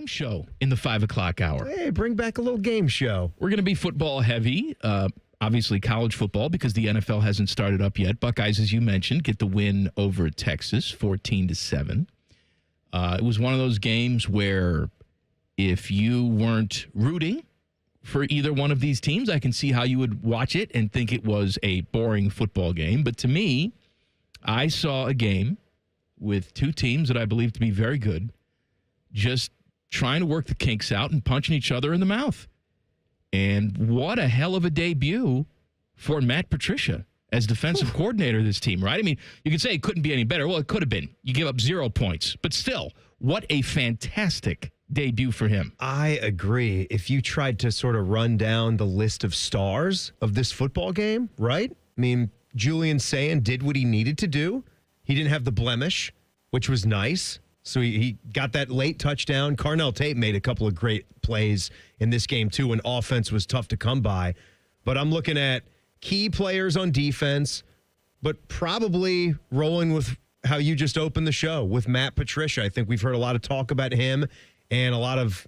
game show in the 5 o'clock hour. Hey, bring back a little game show. We're going to be football heavy, obviously college football because the NFL hasn't started up yet. Buckeyes, as you mentioned, get the win over Texas, 14-7. It was one of those games where if you weren't rooting for either one of these teams, I can see how you would watch it and think it was a boring football game. But to me, I saw a game with two teams that I believe to be very good, just trying to work the kinks out and punching each other in the mouth. And what a hell of a debut for Matt Patricia as defensive coordinator of this team, right? I mean, you could say it couldn't be any better. Well, it could have been. You give up 0 points. But still, what a fantastic debut for him. I agree. If you tried to sort of run down the list of stars of this football game, right? I mean, Julian Sayin did what he needed to do. He didn't have the blemish, which was nice. So he got that late touchdown. Carnell Tate made a couple of great plays in this game, too, when offense was tough to come by. But I'm looking at key players on defense, but probably rolling with how you just opened the show with Matt Patricia. I think we've heard a lot of talk about him and a lot of,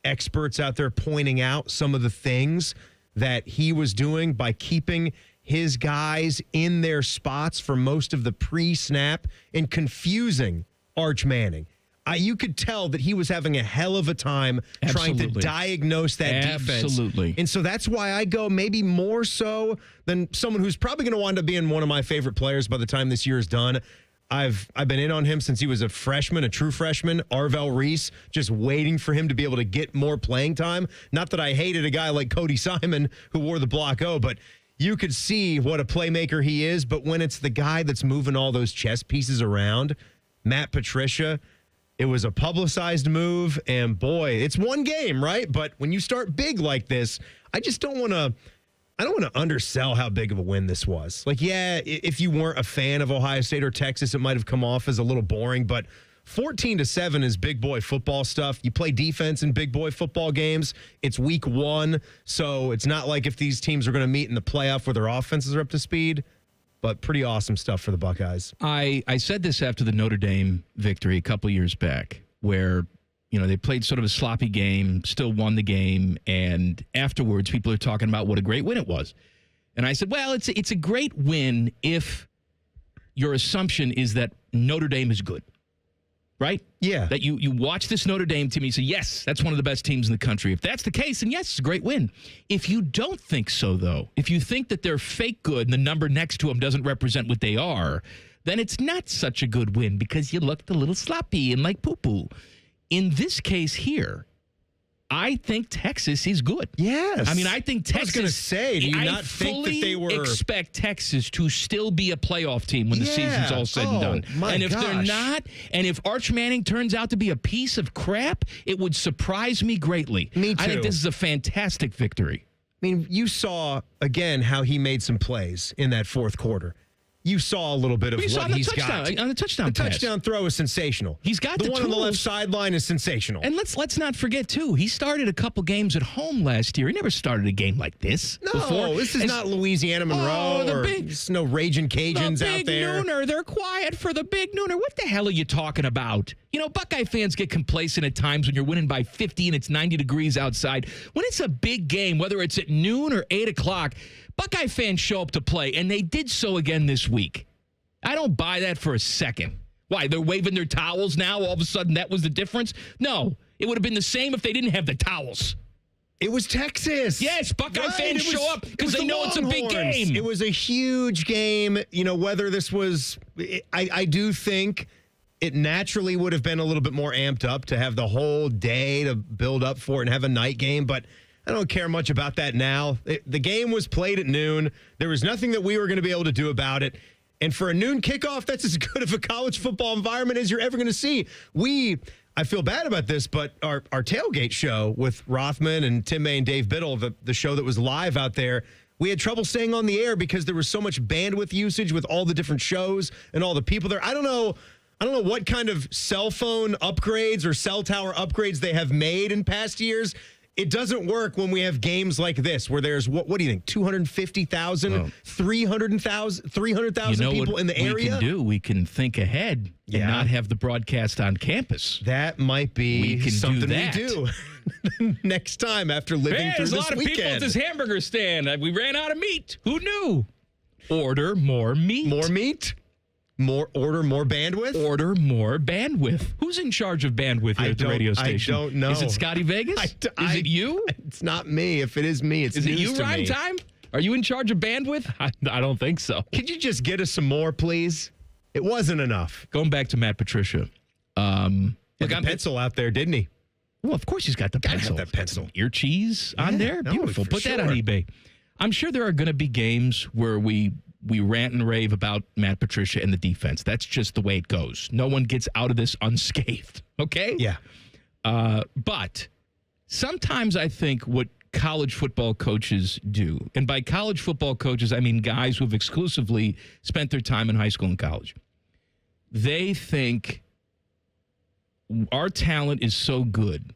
experts out there pointing out some of the things that he was doing by keeping his guys in their spots for most of the pre-snap and confusing Arch Manning. You could tell that he was having a hell of a time trying to diagnose that defense. Absolutely. And so that's why I go maybe more so than someone who's probably going to wind up being one of my favorite players by the time this year is done. I've been in on him since he was a freshman, a true freshman, Arvell Reese, just waiting for him to be able to get more playing time. Not that I hated a guy like Cody Simon who wore the block O, but you could see what a playmaker he is. But when it's the guy that's moving all those chess pieces around, Matt Patricia, it was a publicized move. And boy, it's one game, right? But when you start big like this, I don't want to undersell how big of a win this was. Like, yeah, if you weren't a fan of Ohio State or Texas, it might have come off as a little boring, but 14-7 is big boy football stuff. You play defense in big boy football games. It's week 1, so it's not like if these teams are going to meet in the playoff where their offenses are up to speed, but pretty awesome stuff for the Buckeyes. I said this after the Notre Dame victory a couple years back where they played sort of a sloppy game, still won the game, and afterwards people are talking about what a great win it was. And I said, well, it's a great win if your assumption is that Notre Dame is good, right? Yeah. That you watch this Notre Dame team and you say, yes, that's one of the best teams in the country. If that's the case, then yes, it's a great win. If you don't think so, though, if you think that they're fake good and the number next to them doesn't represent what they are, then it's not such a good win because you looked a little sloppy and like poo-poo. In this case here, I think Texas is good. Yes. I mean, I think Texas. I was going to say, do you not think that they were? I expect Texas to still be a playoff team when the season's all said and done. And if they're not, and if Arch Manning turns out to be a piece of crap, it would surprise me greatly. Me too. I think this is a fantastic victory. I mean, you saw, again, how he made some plays in that fourth quarter. You saw a little bit of what he's got. On the touchdown pass. Touchdown throw is sensational. He's got the one tools. On the left sideline is sensational. And let's not forget, too, he started a couple games at home last year. He never started a game like this before. This is not Louisiana Monroe there's no Raging Cajuns out there. The Big Nooner. They're quiet for the Big Nooner. What the hell are you talking about? Buckeye fans get complacent at times when you're winning by 50 and it's 90 degrees outside. When it's a big game, whether it's at noon or 8 o'clock, Buckeye fans show up to play, and they did so again this week. I don't buy that for a second. Why, they're waving their towels now? All of a sudden, that was the difference? No, it would have been the same if they didn't have the towels. It was Texas. Yes, Buckeye fans show up because they know it's a big game. It was a huge game. Whether this was, I do think it naturally would have been a little bit more amped up to have the whole day to build up for it and have a night game, but I don't care much about that now. The game was played at noon. There was nothing that we were going to be able to do about it. And for a noon kickoff, that's as good of a college football environment as you're ever going to see. I feel bad about this, but our tailgate show with Rothman and Tim May and Dave Biddle, the show that was live out there, we had trouble staying on the air because there was so much bandwidth usage with all the different shows and all the people there. I don't know what kind of cell phone upgrades or cell tower upgrades they have made in past years. It doesn't work when we have games like this where there's, what do you think, 250,000, 300,000 people in the area? We can do? We can think ahead and not have the broadcast on campus. That might be something we do next time after living through this weekend. There's a lot of people at this hamburger stand. We ran out of meat. Who knew? Order more meat. More meat? Order more bandwidth? Order more bandwidth. Who's in charge of bandwidth here at the radio station? I don't know. Is it Scotty Vegas? Is it you? It's not me. If it is me, it's news to me. Is it you, Rhyme Time? Are you in charge of bandwidth? I don't think so. Could you just get us some more, please? It wasn't enough. Going back to Matt Patricia. Look, got pencil out there, didn't he? Well, of course he's got the pencil. Have that pencil. Ear cheese on there. Beautiful. Put that on eBay. I'm sure there are going to be games where we rant and rave about Matt Patricia and the defense. That's just the way it goes. No one gets out of this unscathed, okay? Yeah. But sometimes I think what college football coaches do, and by college football coaches, I mean guys who have exclusively spent their time in high school and college, they think our talent is so good.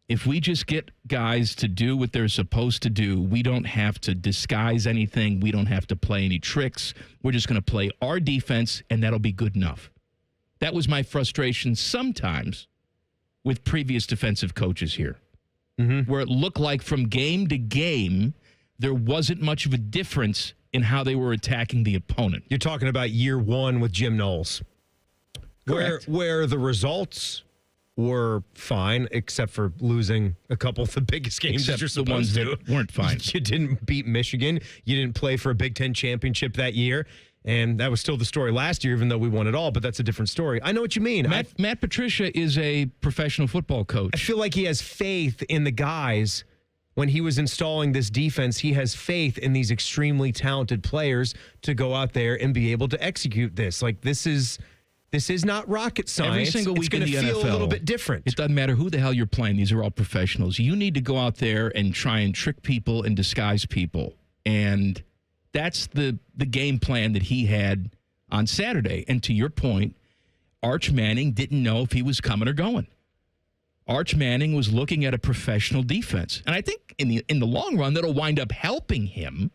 If we just get guys to do what they're supposed to do, we don't have to disguise anything. We don't have to play any tricks. We're just going to play our defense, and that'll be good enough. That was my frustration sometimes with previous defensive coaches here, where it looked like from game to game, there wasn't much of a difference in how they were attacking the opponent. You're talking about year one with Jim Knowles, where the results were fine, except for losing a couple of the biggest games that you're supposed to. That weren't fine. You didn't beat Michigan. You didn't play for a Big Ten championship that year. And that was still the story last year, even though we won it all. But that's a different story. I know what you mean. Matt Patricia is a professional football coach. I feel like he has faith in the guys. When he was installing this defense, he has faith in these extremely talented players to go out there and be able to execute this. Like, this is not rocket science. Every single week in the NFL, it's going to feel a little bit different. It doesn't matter who the hell you're playing. These are all professionals. You need to go out there and try and trick people and disguise people. And that's the game plan that he had on Saturday. And to your point, Arch Manning didn't know if he was coming or going. Arch Manning was looking at a professional defense. And I think in the long run, that'll wind up helping him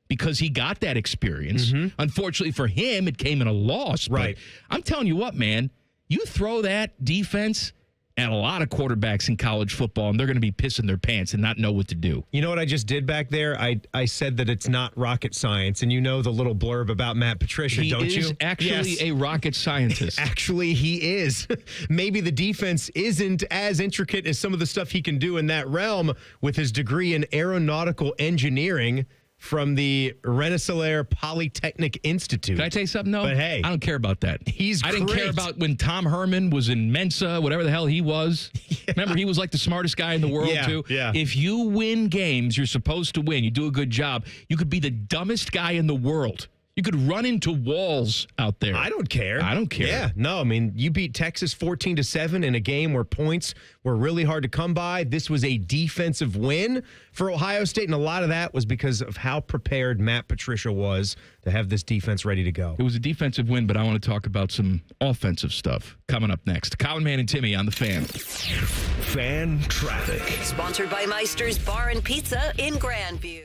because he got that experience. Unfortunately for him, it came in a loss. Right. But I'm telling you what, man, you throw that defense at a lot of quarterbacks in college football, and they're going to be pissing their pants and not know what to do. You know what I just did back there? I said that it's not rocket science, and you know the little blurb about Matt Patricia, don't you? He is actually a rocket scientist. Actually, he is. Maybe the defense isn't as intricate as some of the stuff he can do in that realm with his degree in aeronautical engineering from the Rensselaer Polytechnic Institute. Can I tell you something, though? But hey, I don't care about that. I didn't care about when Tom Herman was in Mensa, whatever the hell he was. Yeah. Remember, he was like the smartest guy in the world, too. Yeah. If you win games, you're supposed to win. You do a good job. You could be the dumbest guy in the world. You could run into walls out there. I don't care. I don't care. Yeah, no, I mean, you beat Texas 14-7 in a game where points were really hard to come by. This was a defensive win for Ohio State, and a lot of that was because of how prepared Matt Patricia was to have this defense ready to go. It was a defensive win, but I want to talk about some offensive stuff coming up next. Colin, Man and Timmy on the Fan. Fan Traffic. Sponsored by Meister's Bar and Pizza in Grandview.